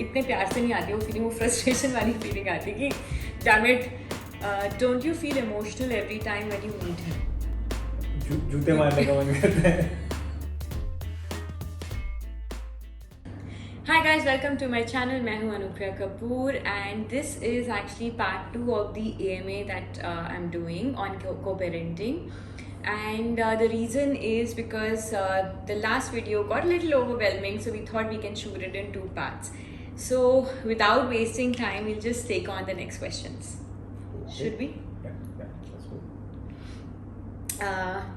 इतने प्यार से नहीं आती वो फीलिंग, वो फ्रस्ट्रेशन वाली फीलिंग आती कि damn it, don't you feel emotional every time when you meet him? जूते मारने का मन करता है. Hi guys, welcome to my channel. मैं हूँ Anupriya Kapoor and this is actually part 2 of the AMA that I'm doing on co-parenting. And the reason is because the last video got a little overwhelming, so we thought we can shoot it in 2 parts. So without wasting time, we'll just take on the next questions. Okay. Should we? Yeah, that's good.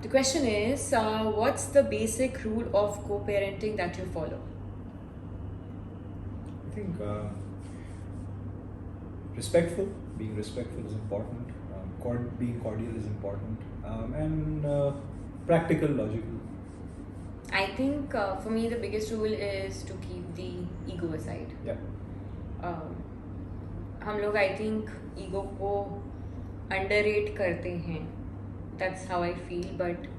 The question is, what's the basic rule of co-parenting that you follow? I think being respectful is important. Being cordial is important, and practical, logical. I think for me the biggest rule is to keep the ego aside. Yeah. हम लोग I think ego को underrate करते हैं. That's how I feel, but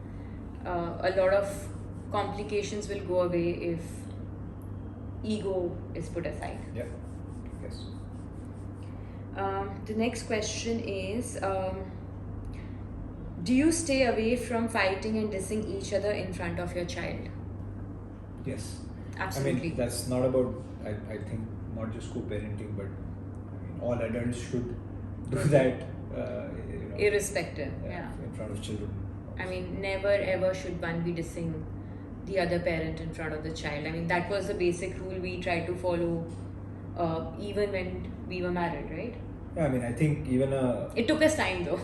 a lot of complications will go away if ego is put aside. Yeah. Yes. The next question is, do you stay away from fighting and dissing each other in front of your child? Yes. Absolutely. I mean, that's not about. I think not just co-parenting, but I mean, all adults should do that. Irrespective. Yeah. In front of children. I mean, never ever should one be dissing the other parent in front of the child. I mean, that was the basic rule we tried to follow even when we were married, right? Yeah, I mean, I think even It took us time though.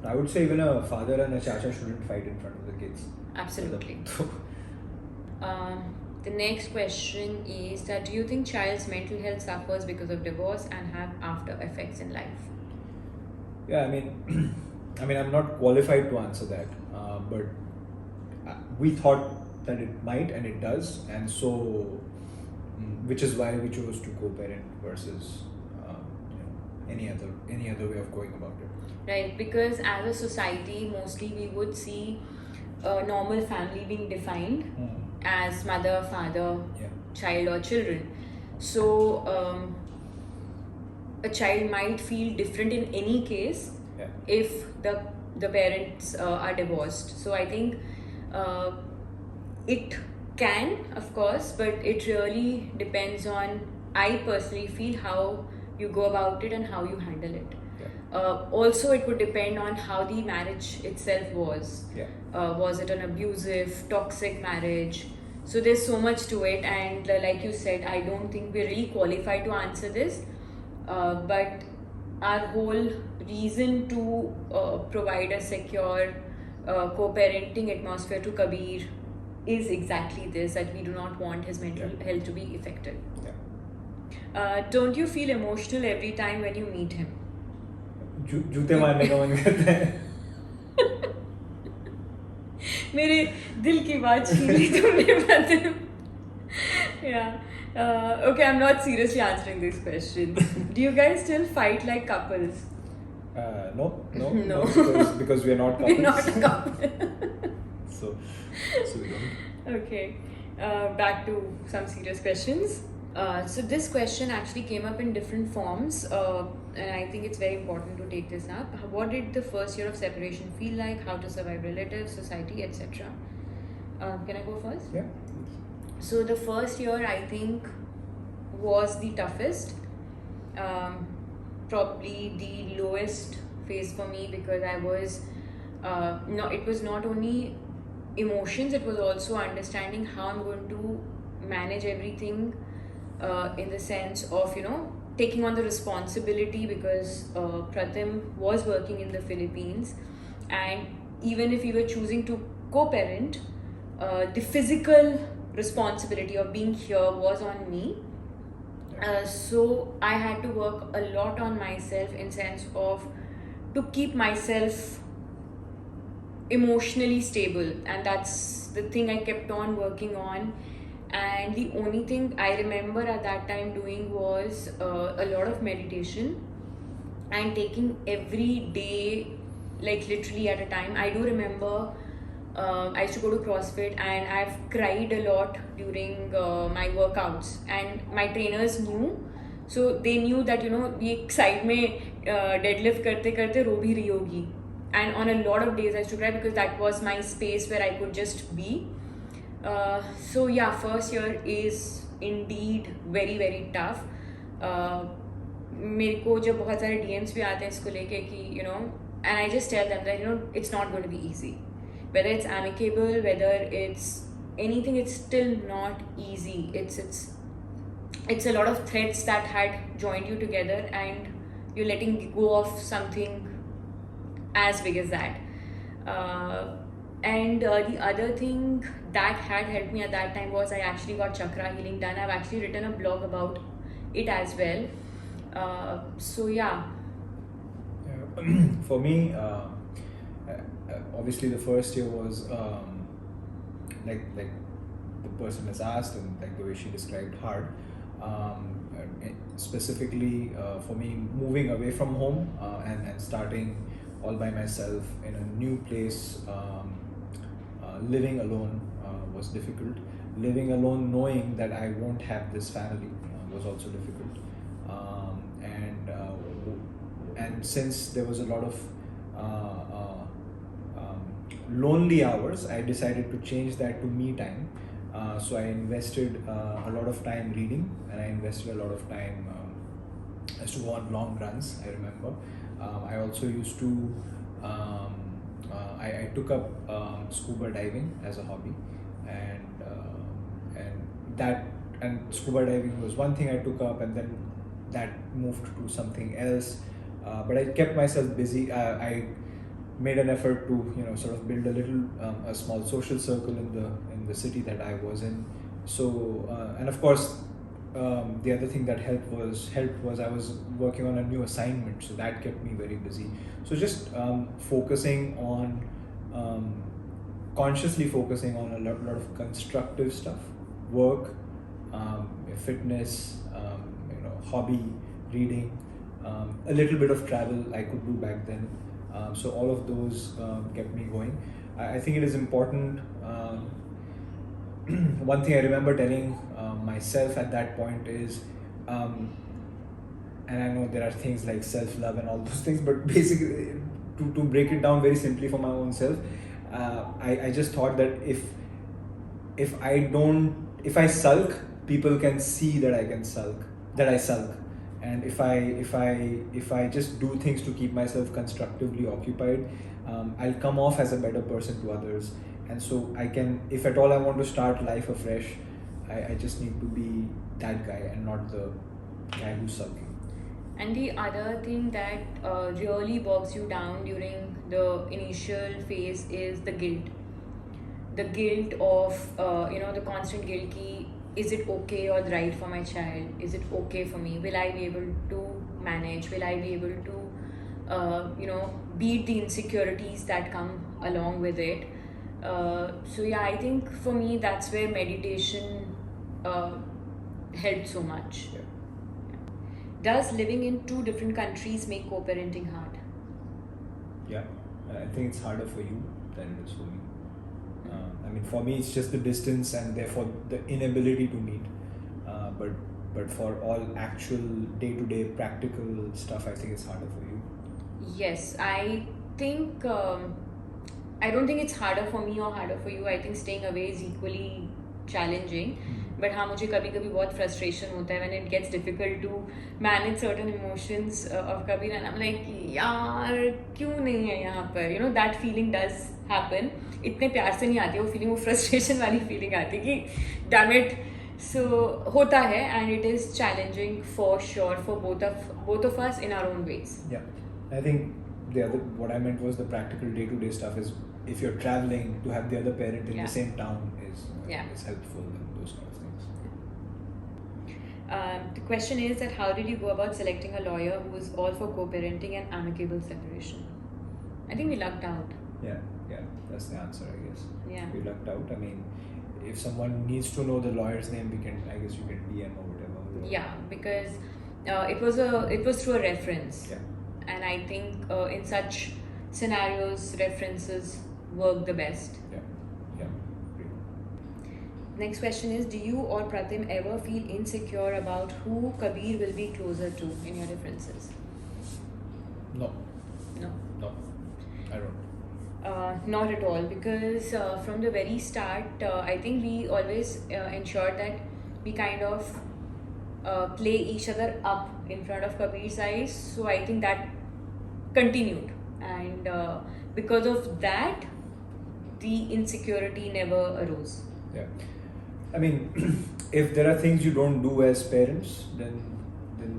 I would say even a father and a chacha shouldn't fight in front of the kids. Absolutely. The next question is that do you think child's mental health suffers because of divorce and have after effects in life? Yeah, I mean, I'm not qualified to answer that, but we thought that it might, and it does, and so, which is why we chose to co-parent versus any other way of going about it. Right, because as a society, mostly we would see a normal family being defined as mother, father, Yeah. child, or children. So a child might feel different in any case Yeah. if the parents are divorced. So I think it can, of course, but it really depends on, I personally feel, how you go about it and how you handle it. Also, it would depend on how the marriage itself was. Yeah. Was it an abusive, toxic marriage? So there's so much to it, and like you said, I don't think we're really qualified to answer this. But our whole reason to provide a secure co-parenting atmosphere to Kabir is exactly this, that we do not want his mental health to be affected. Yeah. Don't you feel emotional every time when you meet him? जूते मारने का मन करता है. मेरे दिल की बात छीन ली तुमने Pratham. Yeah. Okay, I'm not seriously answering this question. Do you guys still fight like couples? No. No. Because we are not couples. We're not a couple. so we don't. Okay. Back to some serious questions. So this question actually came up in different forms, and I think it's very important to take this up. What did the first year of separation feel like? How to survive relatives, society, etc. Can I go first? Yeah. So the first year, I think, was the toughest. Probably the lowest phase for me, because I was it was not only emotions, it was also understanding how I'm going to manage everything in the sense of taking on the responsibility, because Pratham was working in the Philippines, and even if we were choosing to co-parent, the physical responsibility of being here was on me. So I had to work a lot on myself in sense of to keep myself emotionally stable, and that's the thing I kept on working on. And the only thing I remember at that time doing was a lot of meditation and taking every day, like literally at a time. I do remember I used to go to CrossFit, and I've cried a lot during my workouts, and my trainers knew, so they knew that ये side में deadlift करते करते रो भी रही होगी, and on a lot of days I used to cry because that was my space where I could just be. So yeah, first year is indeed very very tough. मेरे को जब बहुत सारे DMs भी आते हैं इसको लेके कि and I just tell them that it's not going to be easy. Whether it's amicable, whether it's anything, it's still not easy. It's a lot of threads that had joined you together, and you're letting go of something as big as that. And the other thing that had helped me at that time was I actually got chakra healing done. I've actually written a blog about it as well. So yeah. For me, obviously the first year was like the person has asked, and like the way she described, hard. Specifically for me, moving away from home and starting all by myself in a new place, living alone was difficult. Living alone knowing that I won't have this family was also difficult. And since there was a lot of lonely hours, I decided to change that to me time. So I invested a lot of time reading, and I invested a lot of time I used to go on long runs, I remember. I also used to I took up scuba diving as a hobby, and scuba diving was one thing I took up, and then that moved to something else. But I kept myself busy. I made an effort to sort of build a small social circle in the city that I was in. So and of course the other thing that helped was I was working on a new assignment, so that kept me very busy. So just focusing on consciously focusing on a lot of constructive stuff, work, fitness, hobby, reading, a little bit of travel I could do back then. So all of those kept me going. I think it is important. One thing I remember telling myself at that point is, and I know there are things like self-love and all those things, but basically to break it down very simply for my own self, I just thought that if I sulk, people can see that I sulk. And if I just do things to keep myself constructively occupied, I'll come off as a better person to others. And so I can, if at all I want to start life afresh, I just need to be that guy and not the guy who's sulking. And the other thing that really bogs you down during the initial phase is the guilt. The guilt of, the constant guilt ki, is it okay or right for my child? Is it okay for me? Will I be able to manage? Will I be able to, beat the insecurities that come along with it? So yeah, I think for me that's where meditation helped so much. Yeah. Does living in two different countries make co-parenting hard? Yeah, I think it's harder for you than it is for me. I mean, for me, it's just the distance and therefore the inability to meet. But for all actual day-to-day practical stuff, I think it's harder for you. Yes, I think I don't think it's harder for me or harder for you. I think staying away is equally challenging. But हाँ, मुझे कभी कभी बहुत frustration होता है when it gets difficult to manage certain emotions of कभी ना I'm like यार क्यों नहीं है यहाँ पर, that feeling does happen. इतने प्यार से नहीं आती है वो feeling, वो frustration वाली feeling आती है कि damn it. So होता है, and it is challenging for sure for both of us in our own ways. Yeah, I think what I meant was the practical day-to-day stuff is if you're traveling, to have the other parent in the same town is helpful and those kind of things. The question is that how did you go about selecting a lawyer who is all for co-parenting and amicable separation? I think we lucked out. Yeah, that's the answer, I guess. Yeah. We lucked out. I mean, if someone needs to know the lawyer's name, I guess you can DM or whatever. Yeah, because it was through a reference. Yeah. And I think in such scenarios, references work the best. Yeah. Great. Next question is, do you or Pratim ever feel insecure about who Kabir will be closer to in your differences? No, No. I don't. Not at all, because from the very start, I think we always ensured that we kind of play each other up in front of Kabir's eyes. So I think that continued, and because of that, the insecurity never arose. Yeah. I mean, if there are things you don't do as parents, then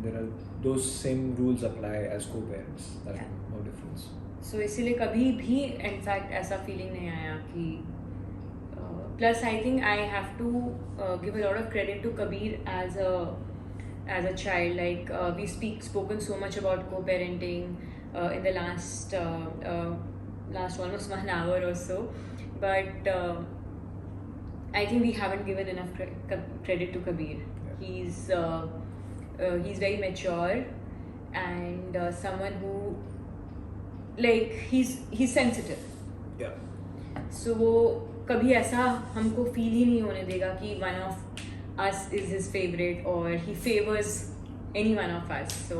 there are those same rules apply as co-parents. That's Yeah. no difference. So इसीलिए कभी भी in fact ऐसा feeling नहीं आया कि plus I think I have to give a lot of credit to Kabir as a child. Like we spoken so much about co-parenting in the last almost 1 hour or so, but I think we haven't given enough credit to Kabir. Yeah. He's very mature, and someone who, like, he's sensitive. Yeah. So वो कभी ऐसा हमको feel ही नहीं होने देगा कि one of us is his favorite or he favors any one of us. So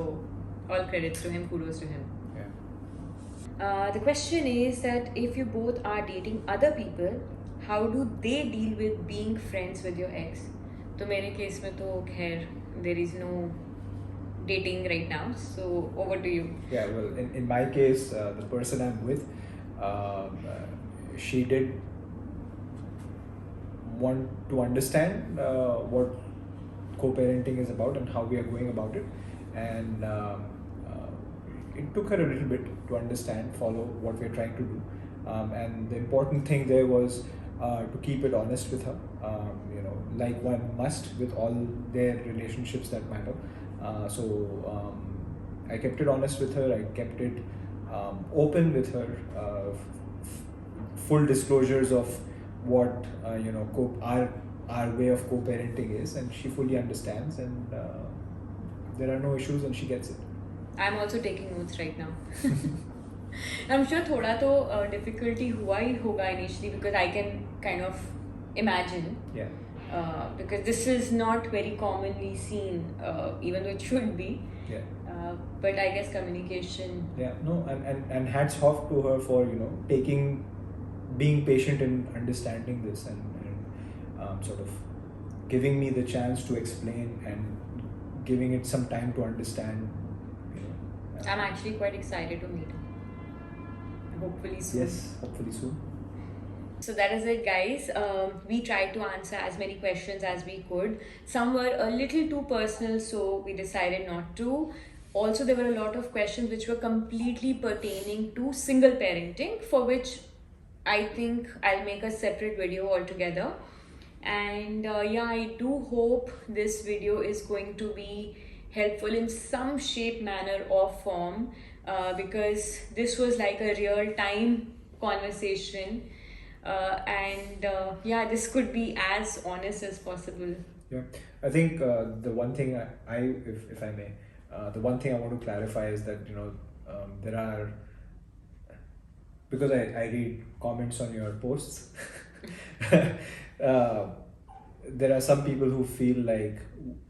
all credits to him, kudos to him. Yeah. The question is that if you both are dating other people, how do they deal with being friends with your ex? तो मेरे case में तो खैर there is no dating right now. So over to you. Yeah, well, in my case, the person I'm with, she did want to understand what co-parenting is about and how we are going about it, and it took her a little bit to understand, follow what we're trying to do, and the important thing there was to keep it honest with her, like one must with all their relationships that matter. So I kept it honest with her. I kept it open with her. Full disclosures of what our way of co-parenting is, and she fully understands, and there are no issues, and she gets it. I'm also taking notes right now. I'm sure थोड़ा तो difficulty हुआ ही होगा initially, because I can kind of imagine. Yeah. Because this is not very commonly seen, even though it should be. Yeah. But I guess communication. Yeah. No, and hats off to her for being patient and understanding this, and sort of giving me the chance to explain and giving it some time to understand. I'm actually quite excited to meet him. Hopefully soon. Yes, hopefully soon. So that is it, guys. We tried to answer as many questions as we could. Some were a little too personal, so we decided not to. Also, there were a lot of questions which were completely pertaining to single parenting, for which I think I'll make a separate video altogether. And yeah, I do hope this video is going to be helpful in some shape, manner or form, because this was like a real time conversation, and yeah, this could be as honest as possible. Yeah, I think the one thing if I may, the one thing I want to clarify is that there are, because I read comments on your posts, there are some people who feel like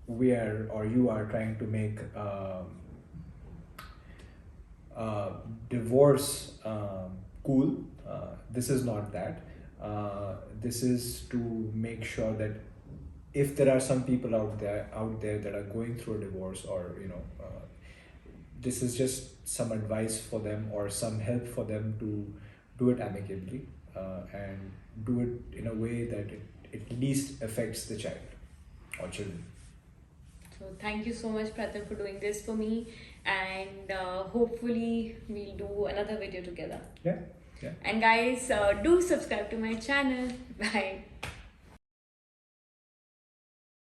we are, or you are, trying to make divorce cool. This is not that. This is to make sure that if there are some people out there that are going through a divorce, or this is just some advice for them or some help for them to do it amicably, and do it in a way that it at least affects the child or children. So thank you so much, Pratham, for doing this for me, and hopefully we'll do another video together. Yeah. And guys, do subscribe to my channel. Bye.